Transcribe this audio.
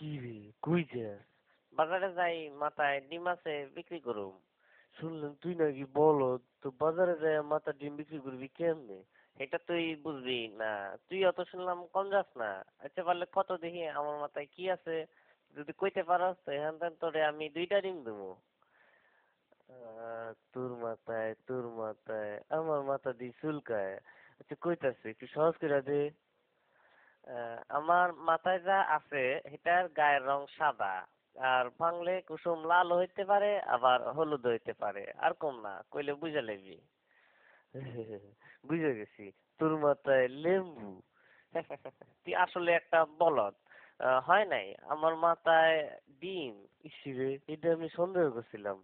কি রে, কই যাস? বাজারে যাই, মাথায় ডিম আছে, বিক্রি করুম। শুনলাম তুই নাকি বলদ, তো বাজারে যায় মাথা ডিম বিক্রি করবি কেমনে? এটা তুই বুঝবি না। তুই অত শুনলাম কম যাস না। আচ্ছা পারলে কত দেখি আমার মাথায় কি আছে, যদি কইতে পারস তো এখান থেকে তোরে আমি 2টা ডিম দেবো। তোর মাথায় আমার মাথা দিয়ে চুলকায়। আচ্ছা কইতাছে একটু সহজ করে দে। আমার মাথায় যা আছে এটার গায়ের রং সাদা, আর ভাঙলে কুসুম লাল হইতে পারে আবার হলুদ হইতে পারে, আর কম না কইলে বুঝা লইবি। বুঝে গেছি, তোর মাথায় লেম্বু। তুই আসলে একটা বলদ। হয় নাই, আমার মাথায় ডিম। ইসিরে, এটা আমি সন্দেহ করছিলাম।